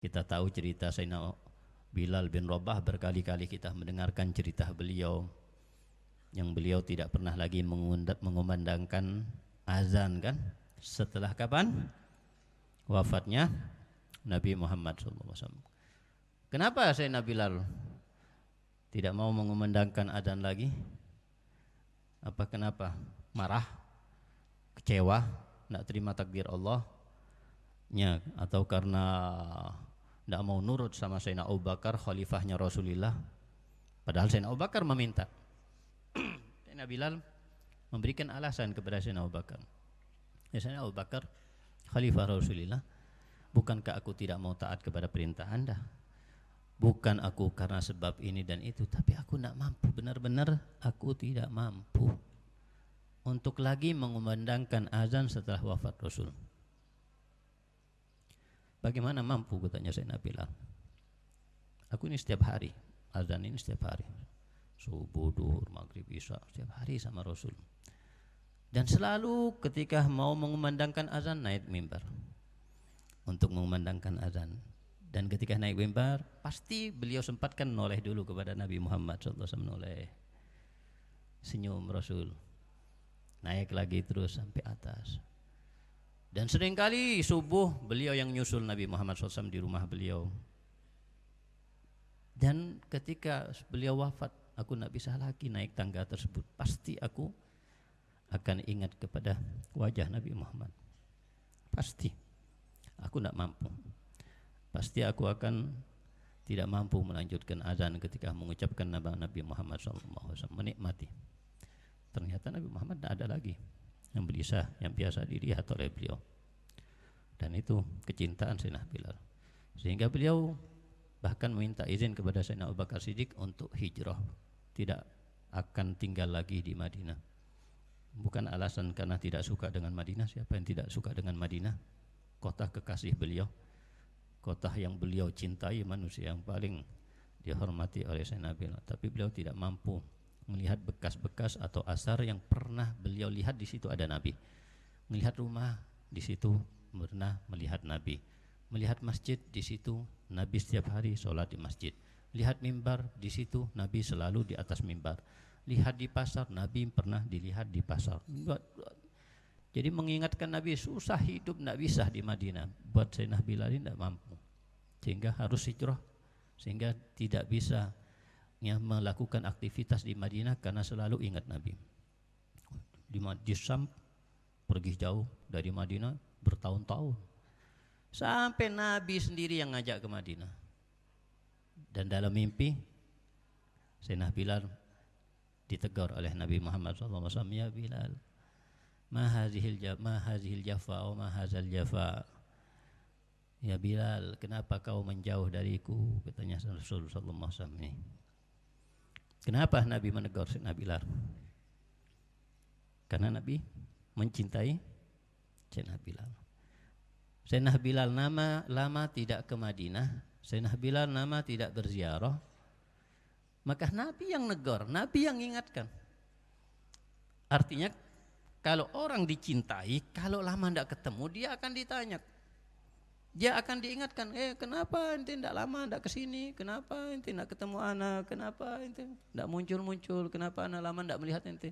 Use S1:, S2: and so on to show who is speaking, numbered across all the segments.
S1: Kita tahu cerita Sayyidina Bilal bin Rabah, berkali-kali kita mendengarkan cerita beliau, yang beliau tidak pernah lagi mengumandangkan azan kan, setelah kapan? Wafatnya Nabi Muhammad SAW. Kenapa Sayyidina Bilal tidak mau mengumandangkan azan lagi? Apa kenapa? Marah? Kecewa? Tidak terima takdir Allah? Atau karena tidak mau nurut sama Sayyidina Abu Bakar, khalifahnya Rasulullah? Padahal Sayyidina Abu Bakar meminta. Sayyidina Bilal memberikan alasan kepada Sayyidina Abu Bakar. Sayyidina Abu Bakar, khalifah Rasulullah, bukankah aku tidak mau taat kepada perintah Anda? Bukan aku karena sebab ini dan itu, tapi aku tidak mampu, benar-benar aku tidak mampu untuk lagi mengumandangkan azan setelah wafat Rasul. Bagaimana mampu, katanya Sayyidina Bilal. Aku ini setiap hari, azan ini setiap hari, subuh, duhur, maghrib, isya, setiap hari sama Rasul. Dan selalu ketika mau mengumandangkan azan naik mimbar untuk mengumandangkan azan. Dan ketika naik mimbar pasti beliau sempatkan menoleh dulu kepada Nabi Muhammad SAW, menoleh, senyum Rasul, naik lagi terus sampai atas. Dan seringkali subuh beliau yang nyusul Nabi Muhammad SAW di rumah beliau. Dan ketika beliau wafat, aku tidak bisa lagi naik tangga tersebut. Pasti aku akan ingat kepada wajah Nabi Muhammad. Pasti aku tidak mampu. Pasti aku akan tidak mampu melanjutkan azan ketika mengucapkan nama Nabi Muhammad SAW, menikmati. Ternyata Nabi Muhammad tidak ada lagi yang bisa, yang biasa dilihat oleh beliau. Dan itu kecintaan Sayyidina Bilal, sehingga beliau bahkan meminta izin kepada Sayyidina Abu Bakar Siddiq untuk hijrah, tidak akan tinggal lagi di Madinah. Bukan alasan karena tidak suka dengan Madinah. Siapa yang tidak suka dengan Madinah? Kota kekasih beliau, kota yang beliau cintai, manusia yang paling dihormati oleh Sayyidina Bilal. Tapi beliau tidak mampu melihat bekas-bekas atau asar yang pernah beliau lihat. Di situ ada Nabi. Melihat rumah, di situ pernah melihat Nabi. Melihat masjid, di situ Nabi setiap hari sholat di masjid. Lihat mimbar, di situ Nabi selalu di atas mimbar. Lihat di pasar, Nabi pernah dilihat di pasar. Jadi mengingatkan Nabi susah, hidup tidak bisa di Madinah. Buat Sayyidina Bilal ini tidak mampu, sehingga harus hijrah, sehingga tidak bisa melakukan aktivitas di Madinah karena selalu ingat Nabi. Di Syam, pergi jauh dari Madinah bertahun-tahun, sampai Nabi sendiri yang ngajak ke Madinah. Dan dalam mimpi Sayyidina Bilal ditegur oleh Nabi Muhammad SAW, ya Bilal, ma hazihil jafa wa ma hazal jafa. Ya Bilal, kenapa kau menjauh dariku, katanya Rasulullah SAW ini. Kenapa Nabi menegur Sayyidina Bilal? Karena Nabi mencintai Sayyidina Bilal. Sayyidina Bilal lama tidak ke Madinah, Sayyidina Bilal lama tidak berziarah, maka Nabi yang negur, Nabi yang ingatkan. Artinya kalau orang dicintai, kalau lama tidak ketemu, dia akan ditanya, dia akan diingatkan, kenapa ente tidak lama tidak kesini, kenapa ente tidak ketemu anak, kenapa ente tidak muncul-muncul, kenapa anak lama tidak melihat ente.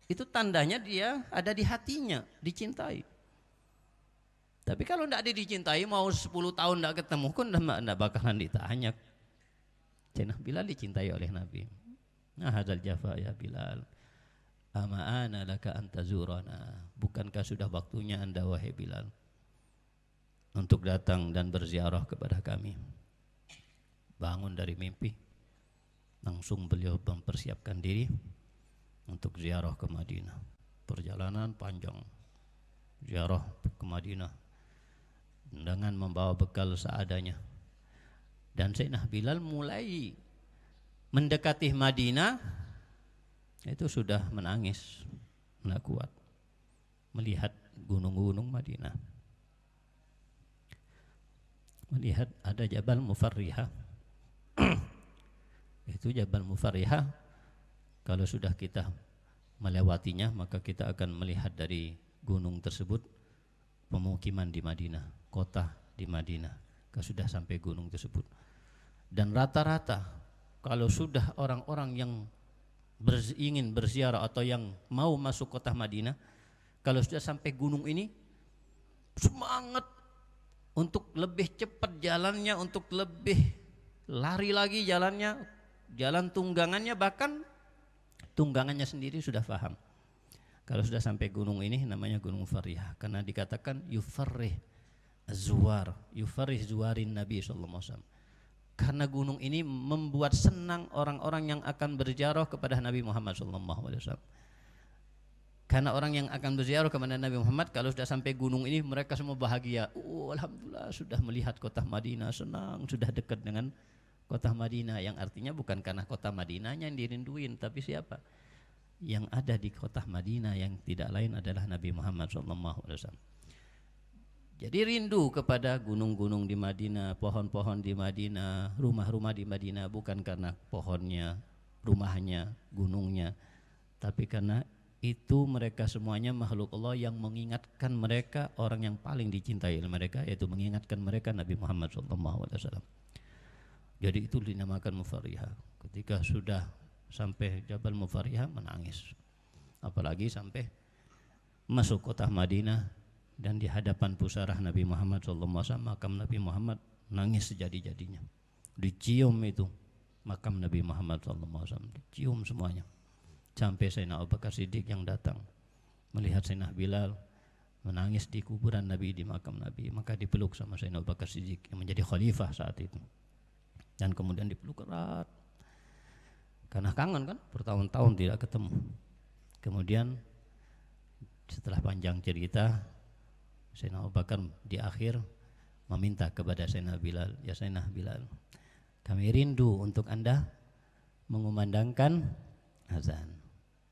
S1: Itu tandanya dia ada di hatinya, dicintai. Tapi kalau tidak dicintai, mau 10 tahun tidak ketemu pun tidak bakalan ditanya. Sayyidina Bilal dicintai oleh Nabi. Nah, hadzal jafa ya Bilal, ama ana laka antazurana, bukankah sudah waktunya Anda wahai Bilal untuk datang dan berziarah kepada kami. Bangun dari mimpi, langsung beliau mempersiapkan diri untuk ziarah ke Madinah. Perjalanan panjang, ziarah ke Madinah dengan membawa bekal seadanya. Dan Sayyidina Bilal mulai mendekati Madinah itu sudah menangis, tidak kuat melihat gunung-gunung Madinah, melihat ada Jabal Mufarrihah. Itu Jabal Mufarrihah, kalau sudah kita melewatinya, maka kita akan melihat dari gunung tersebut pemukiman di Madinah, kota di Madinah. kalau sudah sampai gunung tersebut. Dan rata-rata kalau sudah orang-orang yang ingin berziarah atau yang mau masuk kota Madinah, kalau sudah sampai gunung ini semangat untuk lebih cepat jalannya, untuk lebih lari lagi jalannya, jalan tunggangannya, bahkan tunggangannya sendiri sudah paham. Kalau sudah sampai gunung ini namanya Gunung Farihah, karena dikatakan yufarrih zuwar, yufarrih zuwarin Nabi sallallahu alaihi wasallam. Karena gunung ini membuat senang orang-orang yang akan berziarah kepada Nabi Muhammad sallallahu alaihi wasallam. Karena orang yang akan berziarah kepada Nabi Muhammad kalau sudah sampai gunung ini mereka semua bahagia. Alhamdulillah sudah melihat kota Madinah, senang, sudah dekat dengan kota Madinah, yang artinya bukan karena kota Madinahnya yang dirinduin, tapi siapa? Yang ada di kota Madinah yang tidak lain adalah Nabi Muhammad SAW. Jadi rindu kepada gunung-gunung di Madinah, pohon-pohon di Madinah, rumah-rumah di Madinah, bukan karena pohonnya, rumahnya, gunungnya, tapi karena itu mereka semuanya makhluk Allah yang mengingatkan mereka orang yang paling dicintai oleh mereka, yaitu mengingatkan mereka Nabi Muhammad SAW. Jadi itu dinamakan Mufarihah. Ketika sudah sampai Jabal Mufarihah menangis, apalagi sampai masuk kota Madinah dan di hadapan pusarah Nabi Muhammad SAW, makam Nabi Muhammad, nangis sejadi-jadinya. Dicium itu makam Nabi Muhammad SAW, dicium semuanya. Sampai Sayyidina Abu Bakar Siddiq yang datang melihat Sayyidina Bilal menangis di kuburan Nabi, di makam Nabi, maka dipeluk sama Sayyidina Abu Bakar Siddiq yang menjadi khalifah saat itu, dan kemudian dipeluk erat karena kangen kan, bertahun-tahun tidak ketemu. Kemudian setelah panjang cerita, Sayyidina Abu Bakar di akhir meminta kepada Sayyidina Bilal, ya Sayyidina Bilal, kami rindu untuk Anda mengumandangkan azan.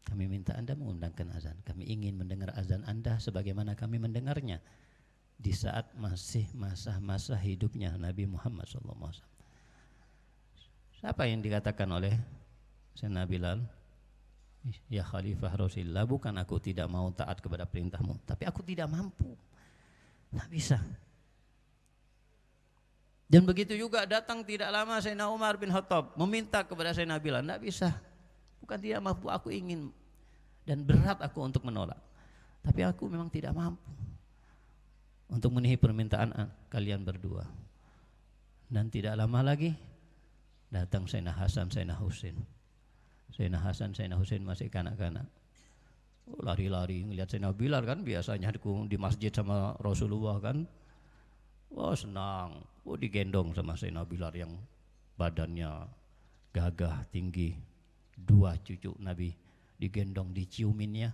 S1: Kami minta Anda mengundangkan azan. Kami ingin mendengar azan Anda sebagaimana kami mendengarnya di saat masih masa-masa hidupnya Nabi Muhammad SAW. Siapa yang dikatakan oleh Sayyidina Bilal? Ya Khalifah Rasulullah, bukan aku tidak mau taat kepada perintahmu, tapi aku tidak mampu. Tidak bisa. Dan begitu juga datang tidak lama Sayyidina Umar bin Khattab meminta kepada Sayyidina Bilal, tidak bisa. Bukan tidak mampu, aku ingin, dan berat aku untuk menolak, tapi aku memang tidak mampu untuk memenuhi permintaan kalian berdua. Dan tidak lama lagi datang Sayyidina Hasan, Sayyidina Husain. Sayyidina Hasan, Sayyidina Husain masih kanak-kanak, lari-lari ngelihat Sayyidina Bilal kan, biasanya di masjid sama Rasulullah kan, wah senang, digendong sama Sayyidina Bilal yang badannya gagah tinggi. Dua cucu Nabi digendong, diciuminnya,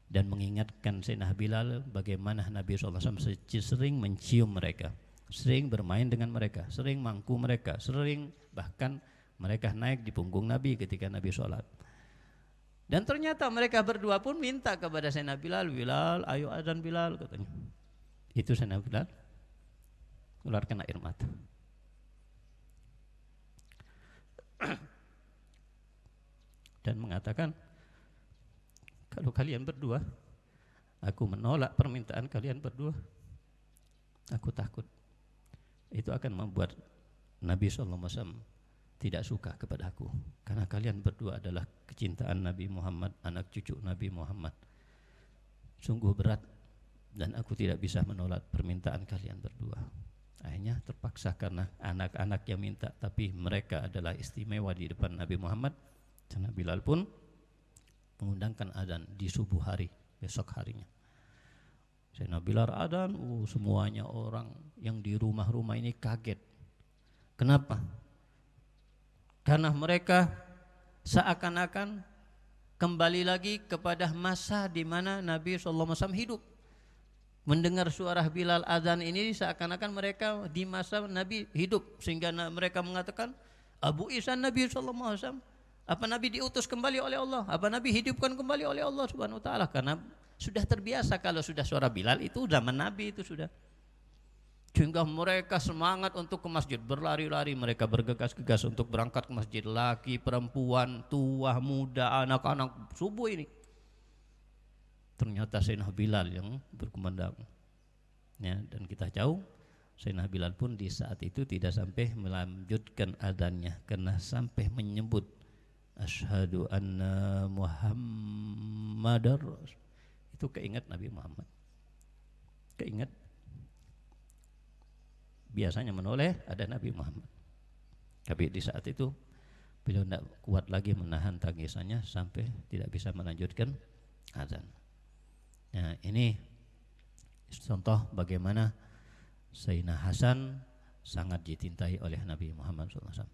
S1: dan mengingatkan Sayyidina Bilal bagaimana Nabi SAW sering mencium mereka, sering bermain dengan mereka, sering mangku mereka, sering bahkan mereka naik di punggung Nabi ketika Nabi sholat. Dan ternyata mereka berdua pun minta kepada Sayyidina Bilal, Bilal ayo azan Bilal, katanya. Itu Sayyidina Bilal mengeluarkan air mata. Dan mengatakan, kalau kalian berdua, aku menolak permintaan kalian berdua. Aku takut itu akan membuat Nabi SAW tidak suka kepada aku, karena kalian berdua adalah kecintaan Nabi Muhammad, anak cucu Nabi Muhammad. Sungguh berat dan aku tidak bisa menolak permintaan kalian berdua. Akhirnya terpaksa karena anak-anak yang minta, tapi mereka adalah istimewa di depan Nabi Muhammad. Karena Bilal pun mengundangkan azan di subuh hari, besok harinya. Sayyidina Bilal azan, semuanya orang yang di rumah-rumah ini kaget. Kenapa? Karena mereka seakan-akan kembali lagi kepada masa di mana Nabi SAW hidup. Mendengar suara Bilal azan ini seakan-akan mereka di masa Nabi hidup, sehingga mereka mengatakan, Abu Ihsan Nabi SAW. Apa Nabi diutus kembali oleh Allah? Apa Nabi hidupkan kembali oleh Allah Subhanahu wa taala? Karena sudah terbiasa kalau sudah suara Bilal itu zaman Nabi itu sudah. Sehingga mereka semangat untuk ke masjid, berlari-lari, mereka bergegas-gegas untuk berangkat ke masjid, laki, perempuan, tua, muda, anak-anak, subuh ini. Ternyata Sayyidina Bilal yang berkumandang. Ya, dan kita tahu Sayyidina Bilal pun di saat itu tidak sampai melanjutkan adanya karena sampai menyebut asyhadu anna Muhammadar, itu keingat Nabi Muhammad, keingat biasanya menoleh ada Nabi Muhammad. Tapi di saat itu beliau tidak kuat lagi menahan tangisannya sampai tidak bisa melanjutkan azan. Nah, ini contoh bagaimana Sayyidina Hasan sangat dicintai oleh Nabi Muhammad SAW.